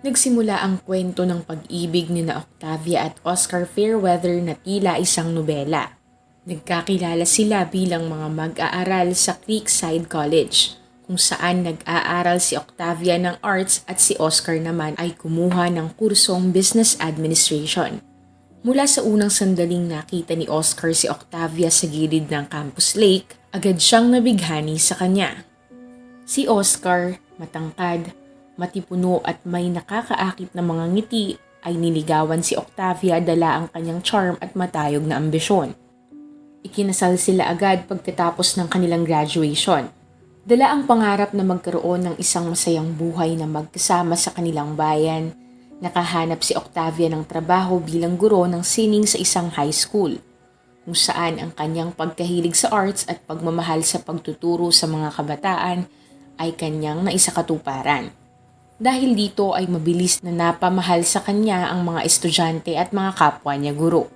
Nagsimula ang kwento ng pag-ibig ni na Octavia at Oscar Fairweather na tila isang nobela. Nagkakilala sila bilang mga mag-aaral sa Creekside College, kung saan nag-aaral si Octavia ng arts at si Oscar naman ay kumuha ng kursong business administration. Mula sa unang sandaling nakita ni Oscar si Octavia sa gilid ng campus lake, agad siyang nabighani sa kanya. Si Oscar, matangkad, matipuno at may nakakaakit na mga ngiti, ay niligawan si Octavia dala ang kanyang charm at matayog na ambisyon. Ikinasal sila agad pagkatapos ng kanilang graduation. Dala ang pangarap na magkaroon ng isang masayang buhay na magkasama sa kanilang bayan. Nakahanap si Octavia ng trabaho bilang guro ng sining sa isang high school, kung saan ang kanyang pagkahilig sa arts at pagmamahal sa pagtuturo sa mga kabataan ay kanyang naisakatuparan. Dahil dito ay mabilis na napamahal sa kanya ang mga estudyante at mga kapwa niya guro.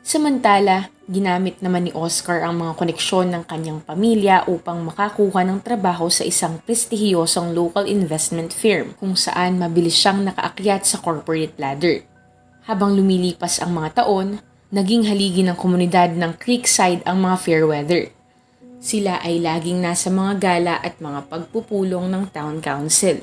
Samantala, ginamit naman ni Oscar ang mga koneksyon ng kanyang pamilya upang makakuha ng trabaho sa isang prestihiyosong local investment firm kung saan mabilis siyang nakaakyat sa corporate ladder. Habang lumilipas ang mga taon, naging haligi ng komunidad ng Creekside ang mga Fairweather. Sila ay laging nasa mga gala at mga pagpupulong ng town council.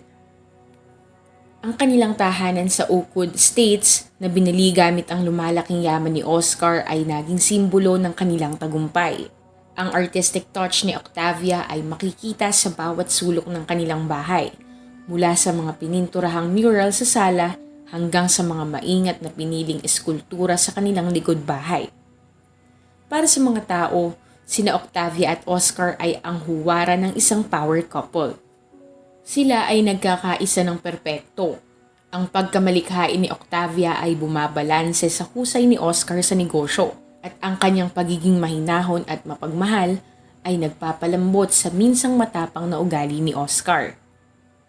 Ang kanilang tahanan sa Oakwood Estates na binili gamit ang lumalaking yaman ni Oscar ay naging simbolo ng kanilang tagumpay. Ang artistic touch ni Octavia ay makikita sa bawat sulok ng kanilang bahay, mula sa mga pininturahang mural sa sala hanggang sa mga maingat na piniling eskultura sa kanilang likod bahay. Para sa mga tao, sina Octavia at Oscar ay ang huwara ng isang power couple. Sila ay nagkakaisa ng perpekto. Ang pagkamalikhain ni Octavia ay bumabalanse sa husay ni Oscar sa negosyo, at ang kanyang pagiging mahinahon at mapagmahal ay nagpapalambot sa minsang matapang na ugali ni Oscar.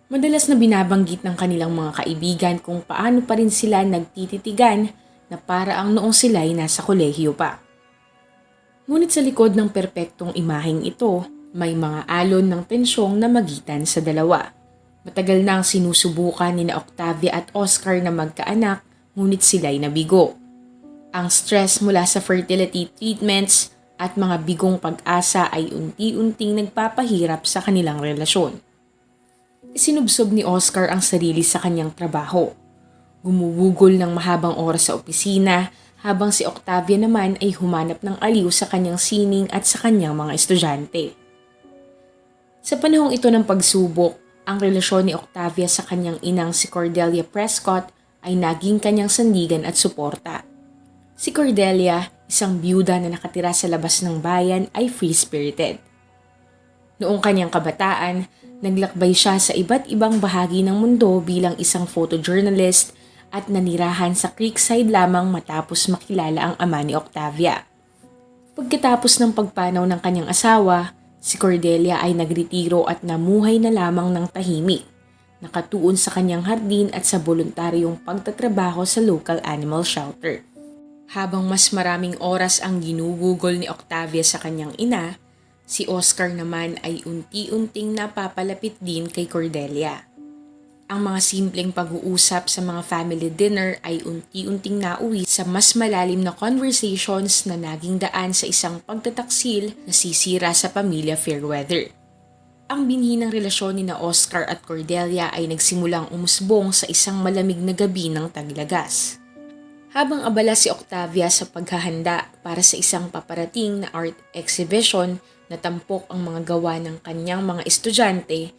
Madalas na binabanggit ng kanilang mga kaibigan kung paano pa rin sila nagtititigan na para ang noong sila'y nasa kolehiyo pa. Ngunit sa likod ng perpektong imaheng ito, may mga alon ng tensyong na magitan sa dalawa. Matagal na ang sinusubukan ni na Octavia at Oscar na magkaanak, ngunit sila'y nabigo. Ang stress mula sa fertility treatments at mga bigong pag-asa ay unti-unting nagpapahirap sa kanilang relasyon. Isinubsob ni Oscar ang sarili sa kanyang trabaho. Gumuwugol ng mahabang oras sa opisina, habang si Octavia naman ay humanap ng aliw sa kanyang sining at sa kanyang mga estudyante. Sa panahong ito ng pagsubok, ang relasyon ni Octavia sa kanyang inang si Cordelia Prescott ay naging kanyang sandigan at suporta. Si Cordelia, isang byuda na nakatira sa labas ng bayan, ay free-spirited. Noong kanyang kabataan, naglakbay siya sa iba't ibang bahagi ng mundo bilang isang photojournalist at nanirahan sa Creekside lamang matapos makilala ang ama ni Octavia. Pagkatapos ng pagpanaw ng kanyang asawa, si Cordelia ay nagretiro at namuhay na lamang ng tahimik, nakatuon sa kanyang hardin at sa voluntaryong pagtatrabaho sa local animal shelter. Habang mas maraming oras ang ginugugol ni Octavia sa kanyang ina, si Oscar naman ay unti-unting napapalapit din kay Cordelia. Ang mga simpleng pag-uusap sa mga family dinner ay unti-unting nauwi sa mas malalim na conversations na naging daan sa isang pagtataksil na sisira sa pamilya Fairweather. Ang binhi ng relasyon ni na Oscar at Cordelia ay nagsimulang umusbong sa isang malamig na gabi ng taglagas. Habang abala si Octavia sa paghahanda para sa isang paparating na art exhibition na tampok ang mga gawa ng kanyang mga estudyante,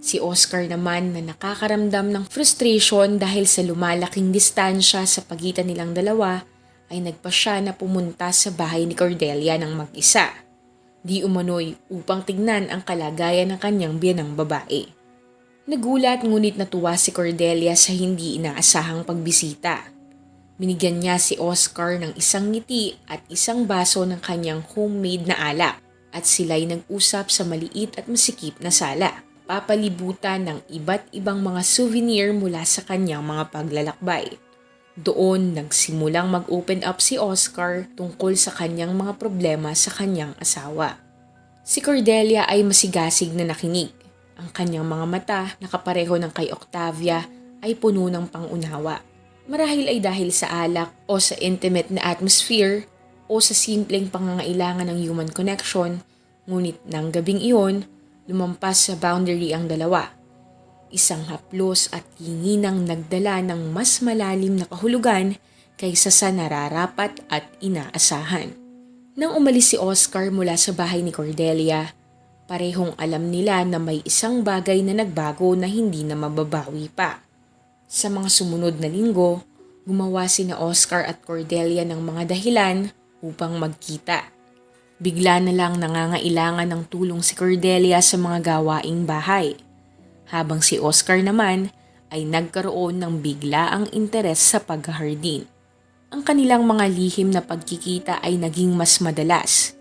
si Oscar naman na nakakaramdam ng frustration dahil sa lumalaking distansya sa pagitan nilang dalawa ay nagpasya na pumunta sa bahay ni Cordelia ng mag-isa. Di umano'y upang tignan ang kalagayan ng kanyang biyanang babae. Nagulat ngunit natuwa si Cordelia sa hindi inaasahang pagbisita. Binigyan niya si Oscar ng isang ngiti at isang baso ng kanyang homemade na alak at sila'y nag-usap sa maliit at masikip na sala, papalibutan ng iba't ibang mga souvenir mula sa kanyang mga paglalakbay. Doon nagsimulang mag-open up si Oscar tungkol sa kanyang mga problema sa kanyang asawa. Si Cordelia ay masigasig na nakinig. Ang kanyang mga mata, nakapareho ng kay Octavia, ay puno ng pangunawa. Marahil ay dahil sa alak o sa intimate na atmosphere o sa simpleng pangangailangan ng human connection, ngunit ng gabing iyon, lumampas sa boundary ang dalawa. Isang haplos at tinginang nagdala ng mas malalim na kahulugan kaysa sa nararapat at inaasahan. Nang umalis si Oscar mula sa bahay ni Cordelia, parehong alam nila na may isang bagay na nagbago na hindi na mababawi pa. Sa mga sumunod na linggo, gumawa sina Oscar at Cordelia ng mga dahilan upang magkita. Bigla na lang nangangailangan ng tulong si Cordelia sa mga gawaing bahay, habang si Oscar naman ay nagkaroon ng biglaang interes sa paghahardin. Ang kanilang mga lihim na pagkikita ay naging mas madalas,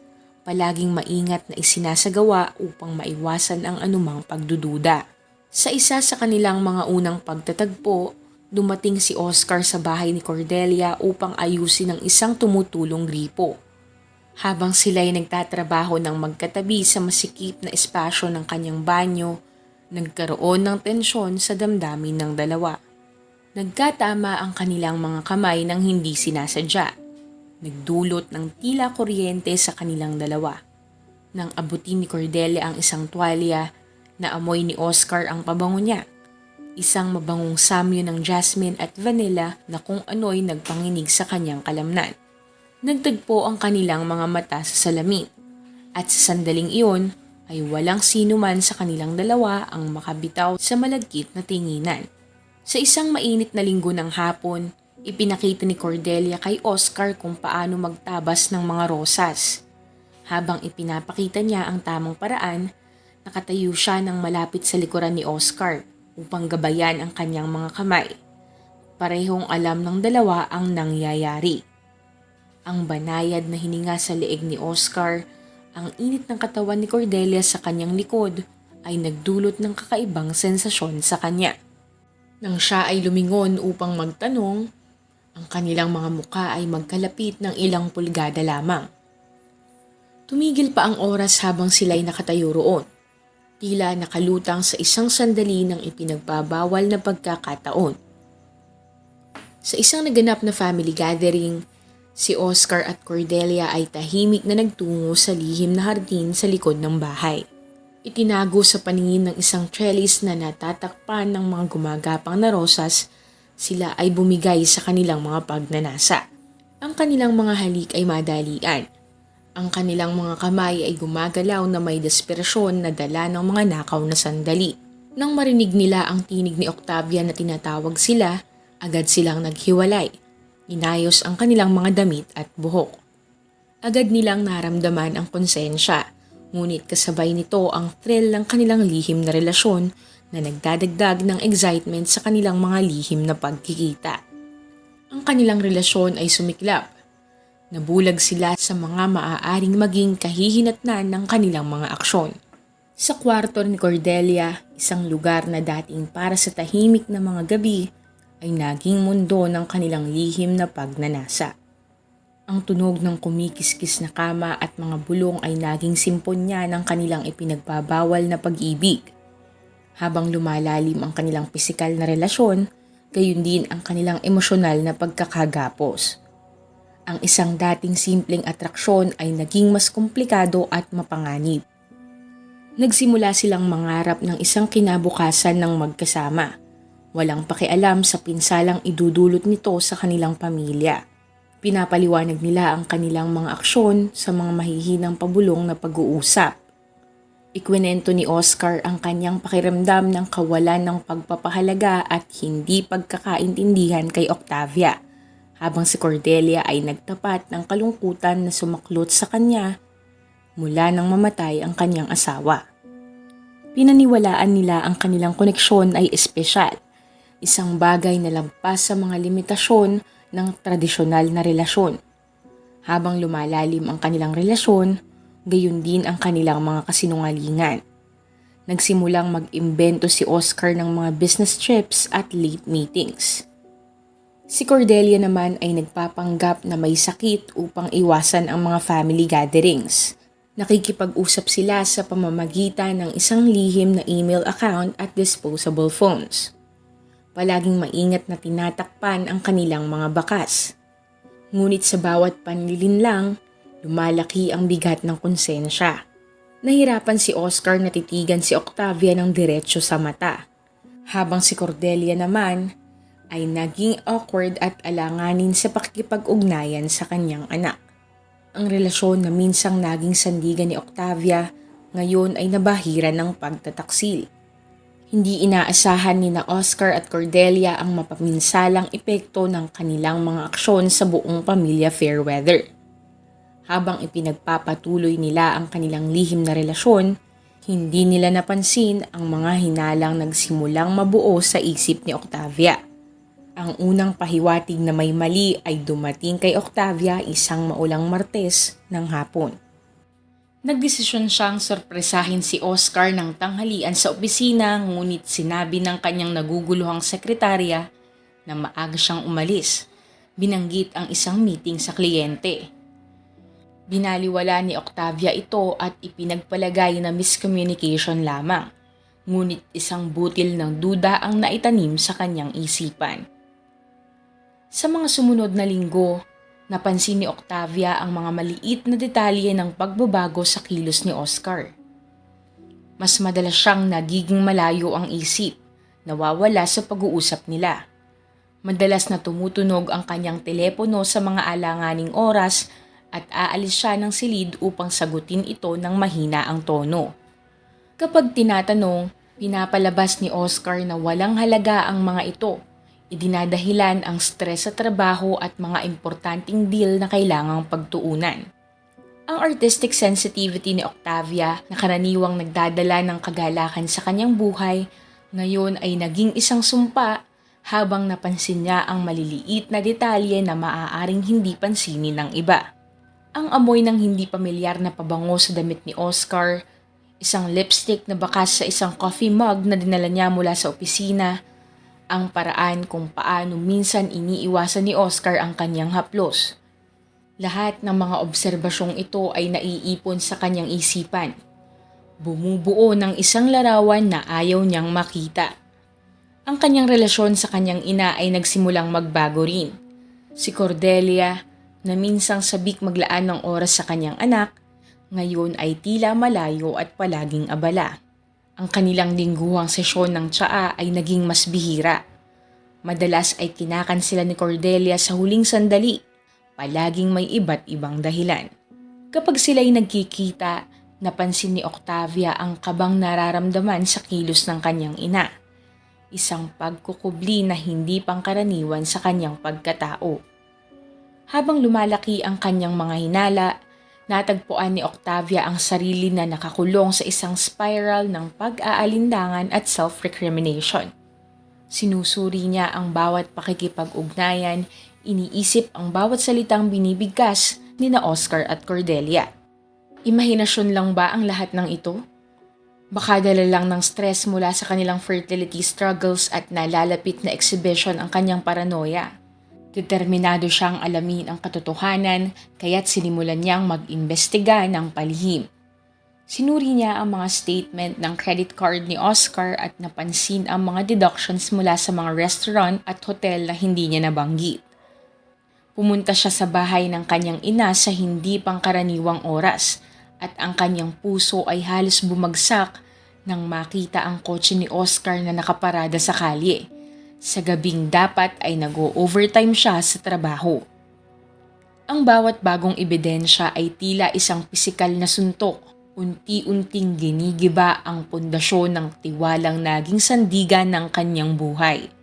palaging maingat na isinasagawa upang maiwasan ang anumang pagdududa. Sa isa sa kanilang mga unang pagtatagpo, dumating si Oscar sa bahay ni Cordelia upang ayusin ang isang tumutulong gripo. Habang sila'y nagtatrabaho ng magkatabi sa masikip na espasyo ng kanyang banyo, nagkaroon ng tensyon sa damdamin ng dalawa. Nagkatama ang kanilang mga kamay nang hindi sinasadya. Nagdulot ng tila kuryente sa kanilang dalawa. Nang abutin ni Cordelia ang isang tuwalya, naamoy ni Oscar ang pabango niya. Isang mabangong samyo ng jasmine at vanilla na kung ano'y nagpanginig sa kanyang kalamnan. Nagtagpo ang kanilang mga mata sa salamin. At sa sandaling iyon, ay walang sino man sa kanilang dalawa ang makabitaw sa malagkit na tinginan. Sa isang mainit na linggo ng hapon, ipinakita ni Cordelia kay Oscar kung paano magtabas ng mga rosas. Habang ipinapakita niya ang tamang paraan, nakatayo siya ng malapit sa likuran ni Oscar upang gabayan ang kanyang mga kamay. Parehong alam ng dalawa ang nangyayari. Ang banayad na hininga sa leeg ni Oscar, ang init ng katawan ni Cordelia sa kanyang likod ay nagdulot ng kakaibang sensasyon sa kanya. Nang siya ay lumingon upang magtanong, ang kanilang mga muka ay magkalapit ng ilang pulgada lamang. Tumigil pa ang oras habang sila'y nakatayo roon, tila nakalutang sa isang sandali ng ipinagbabawal na pagkakataon. Sa isang naganap na family gathering, si Oscar at Cordelia ay tahimik na nagtungo sa lihim na hardin sa likod ng bahay. Itinago sa paningin ng isang trellis na natatakpan ng mga gumagapang na rosas, sila ay bumigay sa kanilang mga pagnanasa. Ang kanilang mga halik ay madalian. Ang kanilang mga kamay ay gumagalaw na may desperasyon na dala ng mga nakaw na sandali. Nang marinig nila ang tinig ni Octavia na tinatawag sila, agad silang naghiwalay. Inayos ang kanilang mga damit at buhok. Agad nilang naramdaman ang konsensya, ngunit kasabay nito ang thrill ng kanilang lihim na relasyon na nagdadagdag ng excitement sa kanilang mga lihim na pagkikita. Ang kanilang relasyon ay sumiklap. Nabulag sila sa mga maaaring maging kahihinatnan ng kanilang mga aksyon. Sa kwarto ni Cordelia, isang lugar na dating para sa tahimik na mga gabi, ay naging mundo ng kanilang lihim na pagnanasa. Ang tunog ng kumikiskis na kama at mga bulong ay naging simponya ng kanilang ipinagbabawal na pag-ibig. Habang lumalalim ang kanilang pisikal na relasyon, gayon din ang kanilang emosyonal na pagkakagapos. Ang isang dating simpleng atraksyon ay naging mas komplikado at mapanganib. Nagsimula silang mangarap ng isang kinabukasan ng magkasama. Walang pakialam sa pinsalang idudulot nito sa kanilang pamilya. Pinapaliwanag nila ang kanilang mga aksyon sa mga mahihinang pabulong na pag-uusap. Ikwinento ni Oscar ang kanyang pakiramdam ng kawalan ng pagpapahalaga at hindi pagkakaintindihan kay Octavia, habang si Cordelia ay nagtapat ng kalungkutan na sumaklot sa kanya mula nang mamatay ang kanyang asawa. Pinaniwalaan nila ang kanilang koneksyon ay espesyal, isang bagay na lampas sa mga limitasyon ng tradisyonal na relasyon. Habang lumalalim ang kanilang relasyon, gayon din ang kanilang mga kasinungalingan. Nagsimulang mag-imbento si Oscar ng mga business trips at late meetings. Si Cordelia naman ay nagpapanggap na may sakit upang iwasan ang mga family gatherings. Nakikipag-usap sila sa pamamagitan ng isang lihim na email account at disposable phones. palaging maingat na tinatakpan ang kanilang mga bakas. Ngunit sa bawat panlilinlang, lumalaki ang bigat ng konsensya. Nahirapan si Oscar na titigan si Octavia ng diretsyo sa mata, habang si Cordelia naman ay naging awkward at alanganin sa pakikipag-ugnayan sa kanyang anak. Ang relasyon na minsang naging sandigan ni Octavia ngayon ay nabahiran ng pagtataksil. Hindi inaasahan ni na Oscar at Cordelia ang mapaminsalang epekto ng kanilang mga aksyon sa buong pamilya Fairweather. Habang ipinagpapatuloy nila ang kanilang lihim na relasyon, hindi nila napansin ang mga hinalang nagsimulang mabuo sa isip ni Octavia. Ang unang pahiwatig na may mali ay dumating kay Octavia isang maulang Martes ng hapon. Nagdesisyon siyang sorpresahin si Oscar ng tanghalian sa opisina, ngunit sinabi ng kanyang naguguluhang sekretarya na maaga siyang umalis. Binanggit ang isang meeting sa kliyente. Binaliwala ni Octavia ito at ipinagpalagay na miscommunication lamang, ngunit isang butil ng duda ang naitanim sa kanyang isipan. Sa mga sumunod na linggo, napansin ni Octavia ang mga maliit na detalye ng pagbabago sa kilos ni Oscar. Mas madalas siyang nagiging malayo ang isip, nawawala sa pag-uusap nila. Madalas na tumutunog ang kanyang telepono sa mga alanganing oras at aalis siya ng silid upang sagutin ito ng mahina ang tono. Kapag tinatanong, pinapalabas ni Oscar na walang halaga ang mga ito. Idinadahilan ang stress sa trabaho at mga importanteng deal na kailangang pagtuunan. Ang artistic sensitivity ni Octavia na karaniwang nagdadala ng kagalakan sa kanyang buhay, ngayon ay naging isang sumpa habang napansin niya ang maliliit na detalye na maaaring hindi pansinin ng iba. Ang amoy ng hindi pamilyar na pabango sa damit ni Oscar, isang lipstick na bakas sa isang coffee mug na dinala niya mula sa opisina, ang paraan kung paano minsan iniiwasan ni Oscar ang kanyang haplos. Lahat ng mga obserbasyong ito ay naiipon sa kanyang isipan. Bumubuo ng isang larawan na ayaw niyang makita. Ang kanyang relasyon sa kanyang ina ay nagsimulang magbago rin. Si Cordelia, na minsang sabik maglaan ng oras sa kanyang anak, ngayon ay tila malayo at palaging abala. Ang kanilang lingguhang sesyon ng tsaa ay naging mas bihira. Madalas ay kinakansela ni Cordelia sa huling sandali, palaging may iba't ibang dahilan. Kapag sila'y nagkikita, napansin ni Octavia ang kabang nararamdaman sa kilos ng kanyang ina. Isang pagkukubli na hindi pangkaraniwan sa kanyang pagkatao. Habang lumalaki ang kanyang mga hinala, natagpuan ni Octavia ang sarili na nakakulong sa isang spiral ng pag-aalindangan at self-recrimination. Sinusuri niya ang bawat pakikipag-ugnayan, iniisip ang bawat salitang binibigkas ni na Oscar at Cordelia. Imahinasyon lang ba ang lahat ng ito? Baka dala lang ng stress mula sa kanilang fertility struggles at nalalapit na exhibition ang kanyang paranoia. Determinado siyang alamin ang katotohanan, kaya't sinimulan niyang mag-imbestiga ng palihim. Sinuri niya ang mga statement ng credit card ni Oscar at napansin ang mga deductions mula sa mga restaurant at hotel na hindi niya nabanggit. Pumunta siya sa bahay ng kanyang ina sa hindi pangkaraniwang oras at ang kanyang puso ay halos bumagsak nang makita ang kotse ni Oscar na nakaparada sa kalye. Sa gabing dapat ay nag-o-overtime siya sa trabaho. Ang bawat bagong ebidensya ay tila isang pisikal na suntok. Unti-unting ginigiba ang pundasyon ng tiwalang naging sandigan ng kanyang buhay.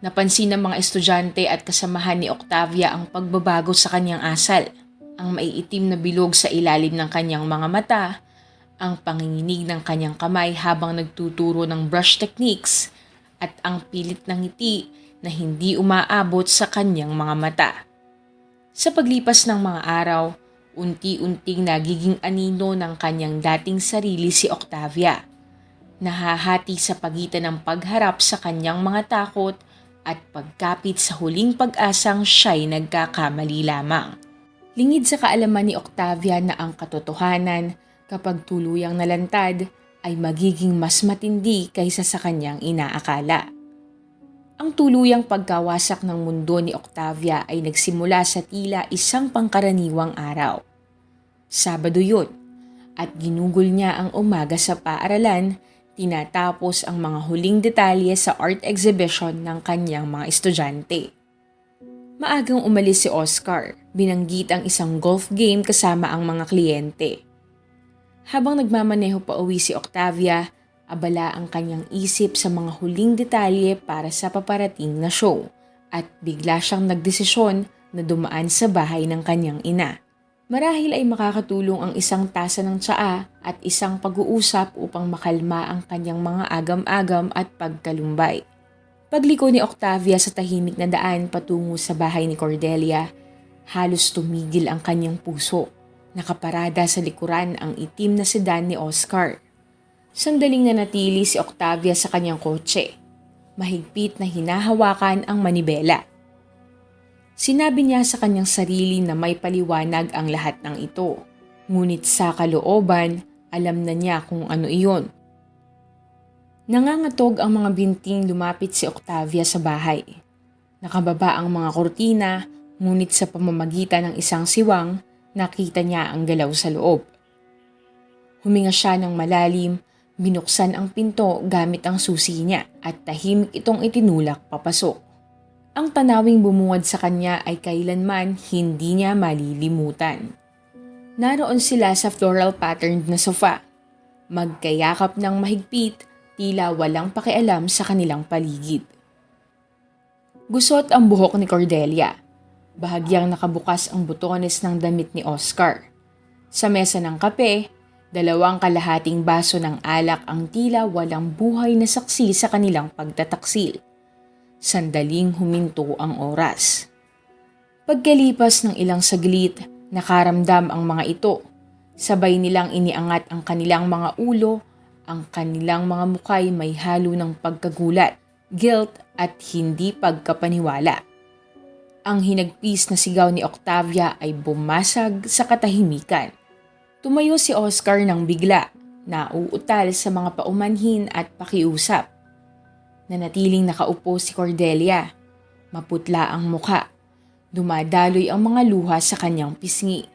Napansin ng mga estudyante at kasamahan ni Octavia ang pagbabago sa kanyang asal. Ang maiitim na bilog sa ilalim ng kanyang mga mata, ang panginginig ng kanyang kamay habang nagtuturo ng brush techniques, at ang pilit ng ngiti na hindi umaabot sa kanyang mga mata. Sa paglipas ng mga araw, unti-unting nagiging anino ng kanyang dating sarili si Octavia. Nahahati sa pagitan ng pagharap sa kanyang mga takot at pagkapit sa huling pag-asang siya'y nagkakamali lamang. Lingid sa kaalaman ni Octavia na ang katotohanan, kapag tuluyang nalantad, ay magiging mas matindi kaysa sa kanyang inaakala. Ang tuluyang pagkawasak ng mundo ni Octavia ay nagsimula sa tila isang pangkaraniwang araw. Sabado yun, at ginugol niya ang umaga sa paaralan, tinatapos ang mga huling detalye sa art exhibition ng kanyang mga estudyante. Maagang umalis si Oscar, binanggit ang isang golf game kasama ang mga kliyente. Habang nagmamaneho pa uwi si Octavia, abala ang kanyang isip sa mga huling detalye para sa paparating na show at bigla siyang nagdesisyon na dumaan sa bahay ng kanyang ina. Marahil ay makakatulong ang isang tasa ng tsaa at isang pag-uusap upang makalma ang kanyang mga agam-agam at pagkalumbay. Pagliko ni Octavia sa tahimik na daan patungo sa bahay ni Cordelia, halos tumigil ang kanyang puso. Nakaparada sa likuran ang itim na sedan ni Oscar. Sandaling nanatili si Octavia sa kanyang kotse. Mahigpit na hinahawakan ang manibela. Sinabi niya sa kanyang sarili na may paliwanag ang lahat ng ito. Ngunit sa kalooban, alam na niya kung ano iyon. Nangangatog ang mga binting lumapit si Octavia sa bahay. Nakababa ang mga kortina, ngunit sa pamamagitan ng isang siwang, nakita niya ang galaw sa loob. Huminga siya ng malalim, binuksan ang pinto gamit ang susi niya at tahimik itong itinulak papasok. Ang tanawing bumungad sa kanya ay kailanman hindi niya malilimutan. Naroon sila sa floral patterned na sofa. Magkayakap ng mahigpit, tila walang pakialam sa kanilang paligid. Gusot ang buhok ni Cordelia. Bahagyang nakabukas ang butones ng damit ni Oscar. Sa mesa ng kape, 2 kalahating baso ng alak ang tila walang buhay na saksi sa kanilang pagtataksil. Sandaling huminto ang oras. Pagkalipas ng ilang saglit, nakaramdam ang mga ito. Sabay nilang iniangat ang kanilang mga ulo, ang kanilang mga mukay may halo ng pagkagulat, guilt at hindi pagkapaniwala. Ang hinagpis na sigaw ni Octavia ay bumasag sa katahimikan. Tumayo si Oscar nang bigla, nauutal sa mga paumanhin at pakiusap. Nanatiling nakaupo si Cordelia. Maputla ang muka. Dumadaloy ang mga luha sa kanyang pisngi.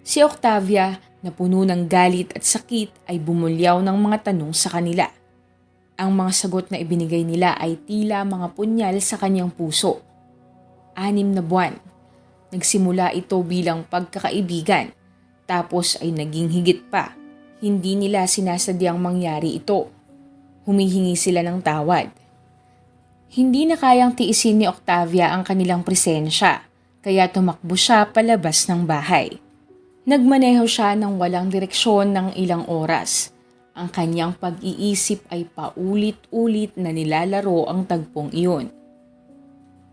Si Octavia, na puno ng galit at sakit, ay bumulyaw ng mga tanong sa kanila. Ang mga sagot na ibinigay nila ay tila mga punyal sa kanyang puso. 6 na buwan. Nagsimula ito bilang pagkakaibigan, tapos ay naging higit pa. Hindi nila sinasadyang mangyari ito. Humihingi sila ng tawad. Hindi na kayang tiisin ni Octavia ang kanilang presensya, kaya tumakbo siya palabas ng bahay. Nagmaneho siya ng walang direksyon ng ilang oras. Ang kanyang pag-iisip ay paulit-ulit na nilalaro ang tagpong iyon.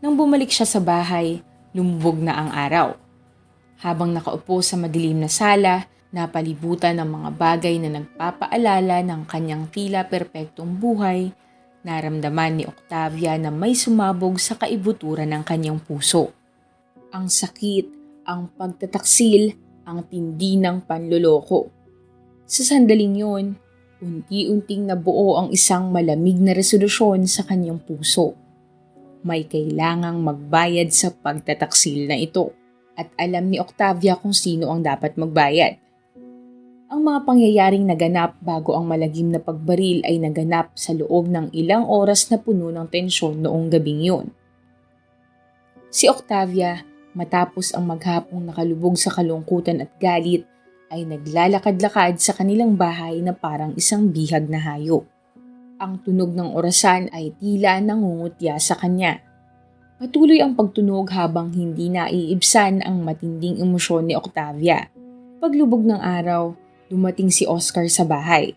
Nang bumalik siya sa bahay, lumubog na ang araw. Habang nakaupo sa madilim na sala, napalibutan ng mga bagay na nagpapaalala ng kanyang tila perpektong buhay, naramdaman ni Octavia na may sumabog sa kaibuturan ng kanyang puso. Ang sakit, ang pagtataksil, ang tindi ng panloloko. Sa sandaling yon, unti-unting nabuo ang isang malamig na resolusyon sa kanyang puso. May kailangang magbayad sa pagtataksil na ito at alam ni Octavia kung sino ang dapat magbayad. Ang mga pangyayaring naganap bago ang malagim na pagbaril ay naganap sa loob ng ilang oras na puno ng tensyon noong gabing yun. Si Octavia, matapos ang maghapong nakalubog sa kalungkutan at galit, ay naglalakad-lakad sa kanilang bahay na parang isang bihag na hayop. Ang tunog ng orasan ay tila nangungutya sa kanya. Patuloy ang pagtunog habang hindi naiibsan ang matinding emosyon ni Octavia. Paglubog ng araw, dumating si Oscar sa bahay.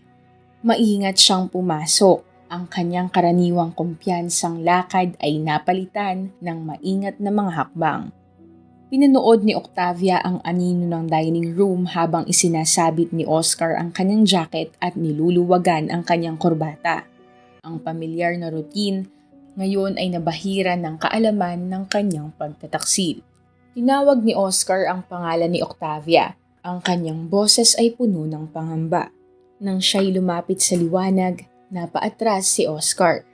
Maingat siyang pumasok. Ang kanyang karaniwang kumpiyansang lakad ay napalitan ng maingat na mga hakbang. Pinanood ni Octavia ang anino ng dining room habang isinasabit ni Oscar ang kanyang jacket at niluluwagan ang kanyang korbata. Ang pamilyar na routine ngayon ay nabahira ng kaalaman ng kanyang pagtataksil. Tinawag ni Oscar ang pangalan ni Octavia. Ang kanyang boses ay puno ng pangamba. Nang siya'y lumapit sa liwanag, napaatras si Oscar.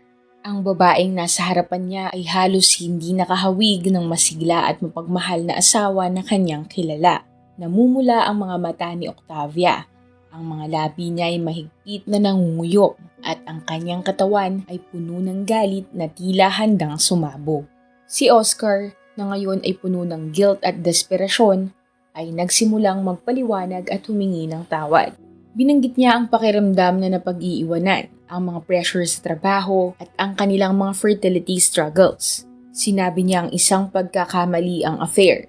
Ang babaeng nasa harapan niya ay halos hindi nakahawig ng masigla at mapagmahal na asawa na kanyang kilala. Namumula ang mga mata ni Octavia. Ang mga labi niya ay mahigpit na nangunguyo at ang kanyang katawan ay puno ng galit na tila handang sumabog. Si Oscar, na ngayon ay puno ng guilt at desperasyon, ay nagsimulang magpaliwanag at humingi ng tawad. Binanggit niya ang pakiramdam na napag-iiwanan, ang mga pressure sa trabaho at ang kanilang mga fertility struggles. Sinabi niya ang isang pagkakamali ang affair,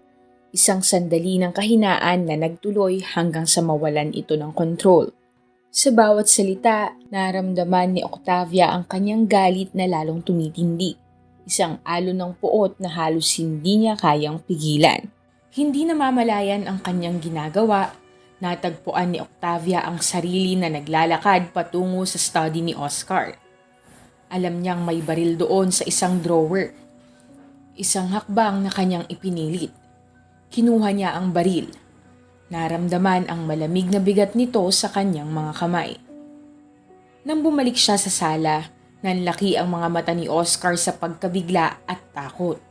isang sandali ng kahinaan na nagtuloy hanggang sa mawalan ito ng control. Sa bawat salita, naramdaman ni Octavia ang kanyang galit na lalong tumitindi. Isang alon ng puot na halos hindi niya kayang pigilan. Hindi namamalayan ang kanyang ginagawa. Natagpuan ni Octavia ang sarili na naglalakad patungo sa study ni Oscar. Alam niyang may baril doon sa isang drawer. Isang hakbang na kanyang ipinilit. Kinuha niya ang baril. Naramdaman ang malamig na bigat nito sa kanyang mga kamay. Nang bumalik siya sa sala, nanlaki ang mga mata ni Oscar sa pagkabigla at takot.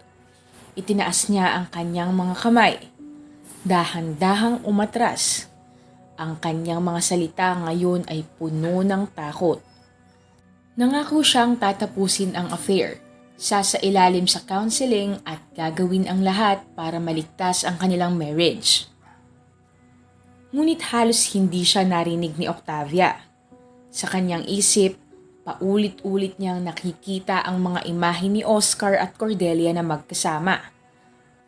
Itinaas niya ang kanyang mga kamay. Dahan-dahang umatras. Ang kanyang mga salita ngayon ay puno ng takot. Nangako siyang tatapusin ang affair, sasailalim sa counseling at gagawin ang lahat para maligtas ang kanilang marriage. Ngunit halos hindi siya narinig ni Octavia. Sa kanyang isip, paulit-ulit niyang nakikita ang mga imahe ni Oscar at Cordelia na magkasama.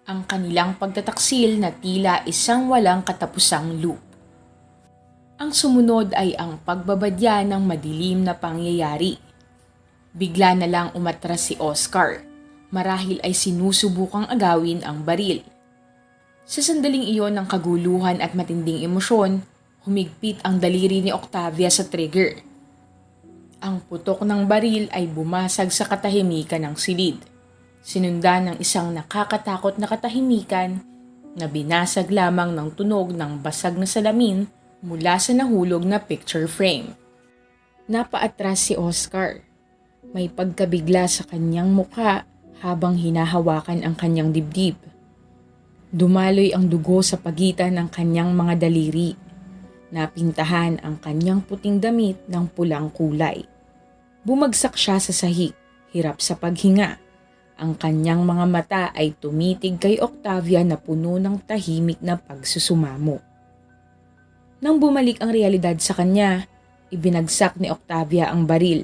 Ang kanilang pagtataksil na tila isang walang katapusang loop. Ang sumunod ay ang pagbabadya ng madilim na pangyayari. Bigla na lang umatras si Oscar. Marahil ay sinusubukang agawin ang baril. Sa sandaling iyon ng kaguluhan at matinding emosyon, humigpit ang daliri ni Octavia sa trigger. Ang putok ng baril ay bumasag sa katahimikan ng silid. Sinundan ng isang nakakatakot na katahimikan na binasag lamang ng tunog ng basag na salamin mula sa nahulog na picture frame. Napaatras si Oscar. May pagkabigla sa kanyang mukha habang hinahawakan ang kanyang dibdib. Dumaloy ang dugo sa pagitan ng kanyang mga daliri. Napintahan ang kanyang puting damit ng pulang kulay. Bumagsak siya sa sahig, hirap sa paghinga. Ang kanyang mga mata ay tumitig kay Octavia na puno ng tahimik na pagsusumamo. Nang bumalik ang realidad sa kanya, ibinagsak ni Octavia ang baril.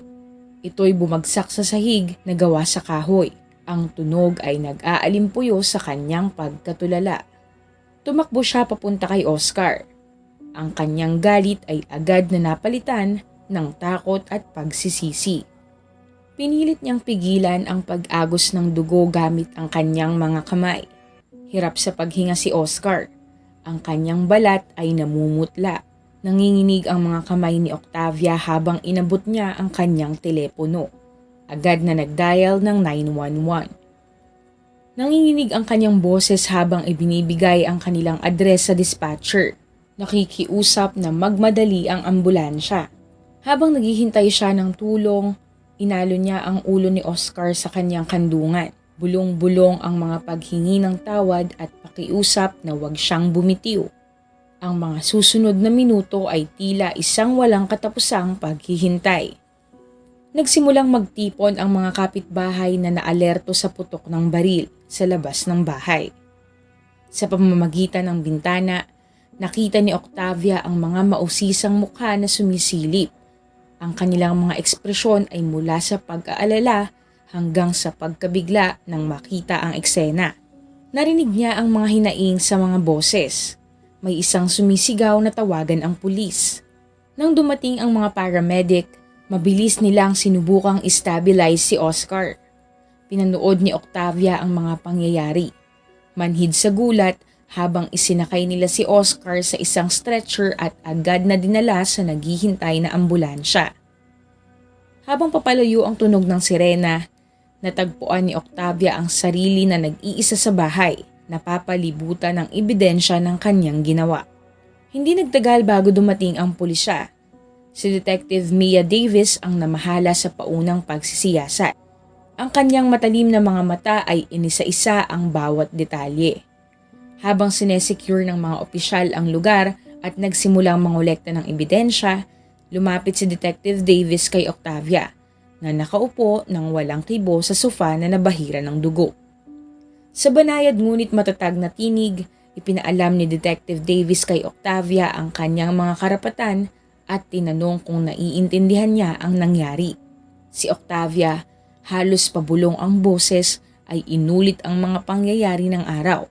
Ito'y bumagsak sa sahig na gawa sa kahoy. Ang tunog ay nag-aalimpuyo sa kanyang pagkatulala. Tumakbo siya papunta kay Oscar. Ang kanyang galit ay agad na napalitan ng takot at pagsisisi. Pinilit niyang pigilan ang pag-agos ng dugo gamit ang kanyang mga kamay. Hirap sa paghinga si Oscar. Ang kanyang balat ay namumutla. Nanginginig ang mga kamay ni Octavia habang inabot niya ang kanyang telepono. Agad na nag-dial ng 911. Nanginginig ang kanyang boses habang ibinibigay ang kanilang address sa dispatcher. Nakikiusap na magmadali ang ambulansya. Habang naghihintay siya ng tulong, inalo niya ang ulo ni Oscar sa kanyang kandungan. Bulong-bulong ang mga paghingi ng tawad at pakiusap na huwag siyang bumitiw. Ang mga susunod na minuto ay tila isang walang katapusang paghihintay. Nagsimulang magtipon ang mga kapitbahay na naalerto sa putok ng baril sa labas ng bahay. Sa pamamagitan ng bintana, nakita ni Octavia ang mga mausisang mukha na sumisilip. Ang kanilang mga ekspresyon ay mula sa pag-aalala hanggang sa pagkabigla nang makita ang eksena. Narinig niya ang mga hinaing sa mga boses. May isang sumisigaw na tawagan ang pulis. Nang dumating ang mga paramedic, mabilis nilang sinubukang stabilize si Oscar. Pinanood ni Octavia ang mga pangyayari. Manhid sa gulat habang isinakay nila si Oscar sa isang stretcher at agad na dinala sa naghihintay na ambulansya. Habang papalayo ang tunog ng sirena, natagpuan ni Octavia ang sarili na nag-iisa sa bahay, napapalibutan ng ebidensya ng kanyang ginawa. Hindi nagtagal bago dumating ang pulisya. Si Detective Mia Davis ang namahala sa paunang pagsisiyasat. Ang kanyang matalim na mga mata ay inisa-isa ang bawat detalye. Habang sinesecure ng mga opisyal ang lugar at nagsimulang mangolekta ng ebidensya, lumapit si Detective Davis kay Octavia na nakaupo ng walang kibo sa sofa na nabahira ng dugo. Sa banayad ngunit matatag na tinig, ipinaalam ni Detective Davis kay Octavia ang kanyang mga karapatan at tinanong kung naiintindihan niya ang nangyari. Si Octavia, halos pabulong ang boses, ay inulit ang mga pangyayari ng araw.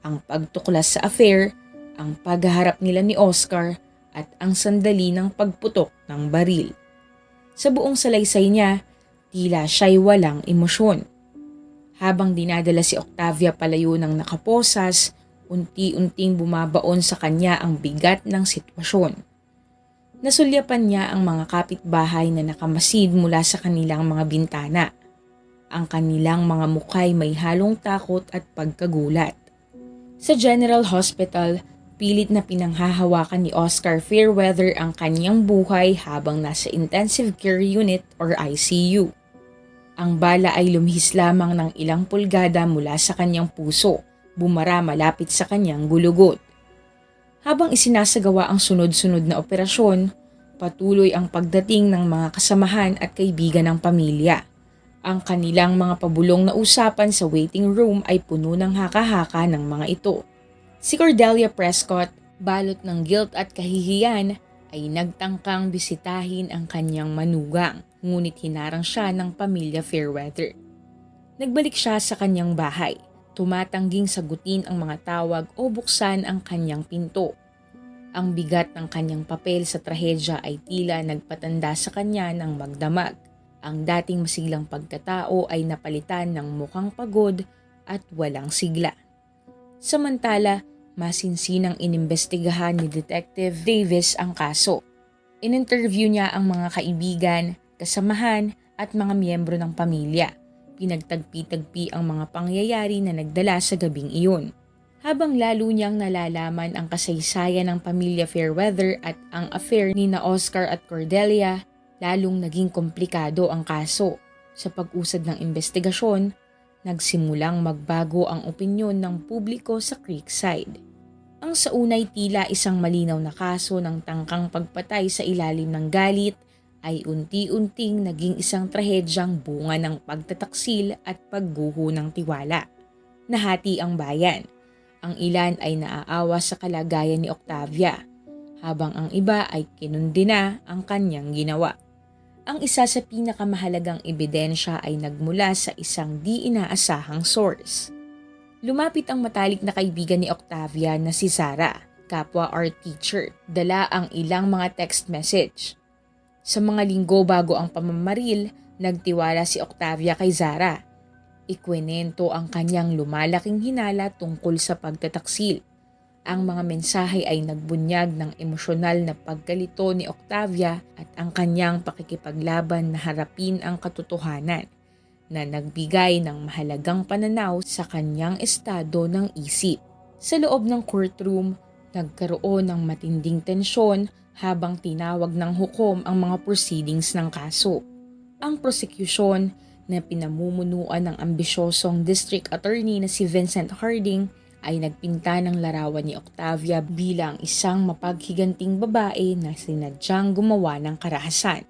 Ang pagtuklas sa affair, ang paghaharap nila ni Oscar, at ang sandali ng pagputok ng baril. Sa buong salaysay niya, tila siya'y walang emosyon. Habang dinadala si Octavia palayo ng nakaposas, unti-unting bumabaon sa kanya ang bigat ng sitwasyon. Nasulyapan niya ang mga kapitbahay na nakamasid mula sa kanilang mga bintana. Ang kanilang mga mukhay may halong takot at pagkagulat. Sa General Hospital, pilit na pinanghahawakan ni Oscar Fairweather ang kanyang buhay habang nasa Intensive Care Unit or ICU. Ang bala ay lumihis lamang ng ilang pulgada mula sa kanyang puso, bumara malapit sa kanyang gulugot. Habang isinasagawa ang sunod-sunod na operasyon, patuloy ang pagdating ng mga kasamahan at kaibigan ng pamilya. Ang kanilang mga pabulong na usapan sa waiting room ay puno ng haka-haka ng mga ito. Si Cordelia Prescott, balot ng guilt at kahihiyan, ay nagtangkang bisitahin ang kanyang manugang, ngunit hinarang siya ng pamilya Fairweather. Nagbalik siya sa kanyang bahay, tumatangging sagutin ang mga tawag o buksan ang kanyang pinto. Ang bigat ng kanyang papel sa trahedya ay tila nagpatanda sa kanya ng magdamag. Ang dating masiglang pagkatao ay napalitan ng mukhang pagod at walang sigla. Samantala, masinsinang inimbestigahan ni Detective Davis ang kaso. In-interview niya ang mga kaibigan, kasamahan at mga miyembro ng pamilya. Pinagtagpi-tagpi ang mga pangyayari na nagdala sa gabing iyon. Habang lalo niyang nalalaman ang kasaysayan ng pamilya Fairweather at ang affair ni na Oscar at Cordelia, lalong naging komplikado ang kaso. Sa pag-usad ng investigasyon, nagsimulang magbago ang opinyon ng publiko sa Creekside. Ang sa unay tila isang malinaw na kaso ng tangkang pagpatay sa ilalim ng galit ay unti-unting naging isang trahedyang bunga ng pagtataksil at pagguho ng tiwala. Nahati ang bayan. Ang ilan ay naaawa sa kalagayan ni Octavia, habang ang iba ay kinundi na ang kanyang ginawa. Ang isa sa pinakamahalagang ebidensya ay nagmula sa isang di inaasahang source. Lumapit ang matalik na kaibigan ni Octavia na si Zara, kapwa art teacher, dala ang ilang mga text message. Sa mga linggo bago ang pamamaril, nagtiwala si Octavia kay Zara. Ikwenento ang kanyang lumalaking hinala tungkol sa pagtataksil. Ang mga mensahe ay nagbunyag ng emosyonal na pagkalito ni Octavia at ang kanyang pakikipaglaban na harapin ang katotohanan na nagbigay ng mahalagang pananaw sa kanyang estado ng isip. Sa loob ng courtroom, nagkaroon ng matinding tensyon habang tinawag ng hukom ang mga proceedings ng kaso. Ang prosecution na pinamumunuan ng ambisyosong district attorney na si Vincent Harding ay nagpinta ng larawan ni Octavia bilang isang mapaghiganting babae na sinadyang gumawa ng karahasan.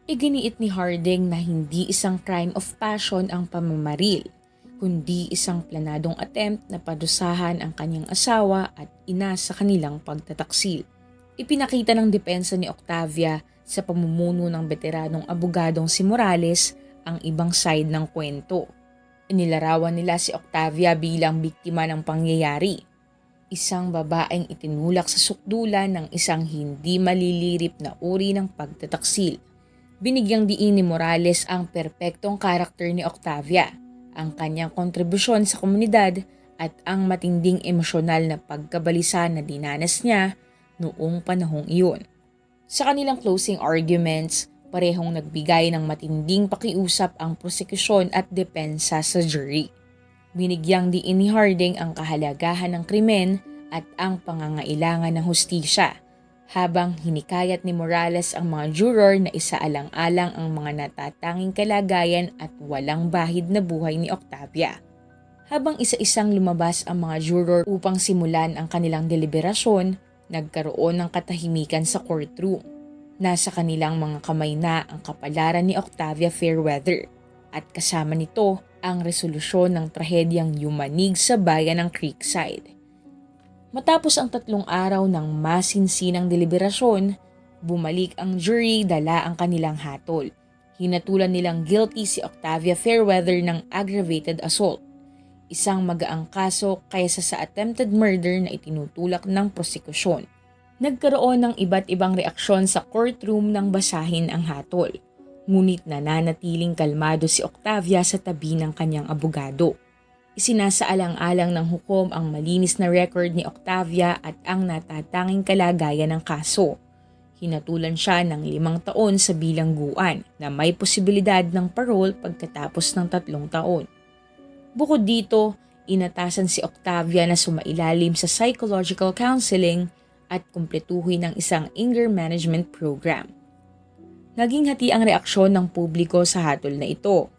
Iginiit ni Harding na hindi isang crime of passion ang pamamaril, kundi isang planadong attempt na padusahan ang kanyang asawa at ina sa kanilang pagtataksil. Ipinakita ng depensa ni Octavia sa pamumuno ng veteranong abogadong si Morales ang ibang side ng kwento. Inilarawan nila si Octavia bilang biktima ng pangyayari. Isang babaeng itinulak sa sukdulan ng isang hindi malilirip na uri ng pagtataksil. Binigyang diin ni Morales ang perpektong karakter ni Octavia, ang kanyang kontribusyon sa komunidad at ang matinding emosyonal na pagkabalisa na dinanas niya noong panahong iyon. Sa kanilang closing arguments, parehong nagbigay ng matinding pakiusap ang prosekusyon at depensa sa jury. Binigyang diin ni Harding ang kahalagahan ng krimen at ang pangangailangan ng hustisya. habang hinikayat ni Morales ang mga juror na isaalang-alang ang mga natatanging kalagayan at walang bahid na buhay ni Octavia. Habang isa-isang lumabas ang mga juror upang simulan ang kanilang deliberasyon, nagkaroon ng katahimikan sa courtroom. Nasa kanilang mga kamay na ang kapalaran ni Octavia Fairweather at kasama nito ang resolusyon ng trahedyang yumanig sa bayan ng Creekside. Matapos ang 3 araw ng masinsinang deliberasyon, bumalik ang jury dala ang kanilang hatol. Hinatulan nilang guilty si Octavia Fairweather ng aggravated assault, isang magaang kaso kaysa sa attempted murder na itinutulak ng prosekusyon. Nagkaroon ng iba't ibang reaksyon sa courtroom nang basahin ang hatol, ngunit nananatiling kalmado si Octavia sa tabi ng kanyang abogado. Isinasaalang-alang ng hukom ang malinis na record ni Octavia at ang natatanging kalagayan ng kaso. Hinatulan siya ng 5 taon sa bilangguan na may posibilidad ng parole pagkatapos ng 3 taon. Bukod dito, inatasan si Octavia na sumailalim sa psychological counseling at kumpletuhin ng isang anger management program. Naging hati ang reaksyon ng publiko sa hatol na ito.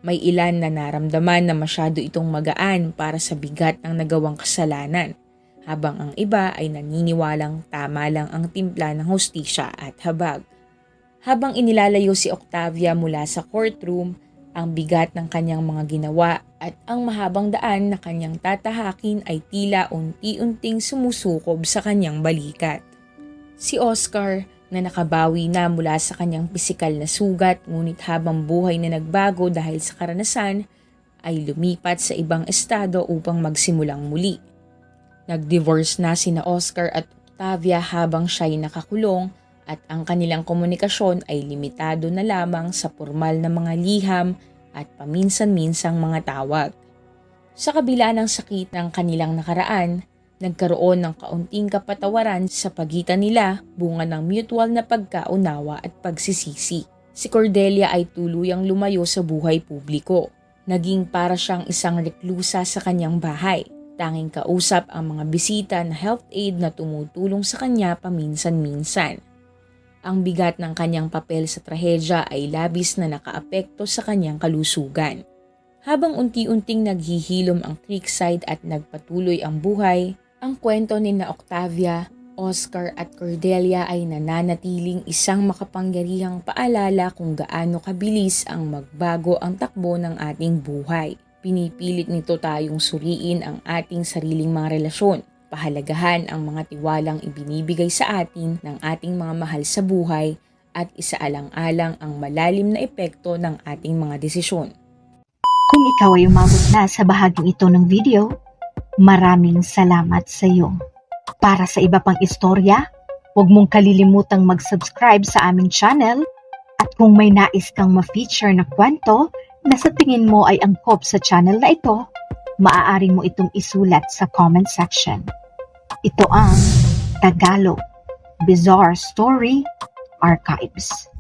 May ilan na naramdaman na masyado itong magaan para sa bigat ng nagawang kasalanan, habang ang iba ay naniniwalang tama lang ang timpla ng hustisya at habag. Habang inilalayo si Octavia mula sa courtroom, ang bigat ng kanyang mga ginawa at ang mahabang daan na kanyang tatahakin ay tila unti-unting sumusukob sa kanyang balikat. Si Oscar, na nakabawi na mula sa kanyang pisikal na sugat ngunit habang buhay na nagbago dahil sa karanasan, ay lumipat sa ibang estado upang magsimulang muli. Nag-divorce na sina Oscar at Octavia habang siya'y nakakulong at ang kanilang komunikasyon ay limitado na lamang sa formal na mga liham at paminsan-minsang mga tawag. Sa kabila ng sakit ng kanilang nakaraan, nagkaroon ng kaunting kapatawaran sa pagitan nila bunga ng mutual na pagkaunawa at pagsisisi. Si Cordelia ay tuluyang lumayo sa buhay publiko. Naging para siyang isang reklusa sa kanyang bahay. Tanging kausap ang mga bisita na health aide na tumutulong sa kanya paminsan-minsan. Ang bigat ng kanyang papel sa trahedya ay labis na nakaapekto sa kanyang kalusugan. Habang unti-unting naghihilom ang Creekside at nagpatuloy ang buhay, ang kwento ni na Octavia, Oscar at Cordelia ay nananatiling isang makapangyarihang paalala kung gaano kabilis ang magbago ang takbo ng ating buhay. Pinipilit nito tayong suriin ang ating sariling mga relasyon, pahalagahan ang mga tiwalang ibinibigay sa atin ng ating mga mahal sa buhay at isaalang-alang ang malalim na epekto ng ating mga desisyon. Kung ikaw ay umabot na sa bahaging ito ng video, maraming salamat sa iyo. Para sa iba pang istorya, huwag mong kalilimutang mag-subscribe sa aming channel at kung may nais kang ma-feature na kwento na sa tingin mo ay angkop sa channel na ito, maaari mo itong isulat sa comment section. Ito ang Tagalog Bizarre Story Archives.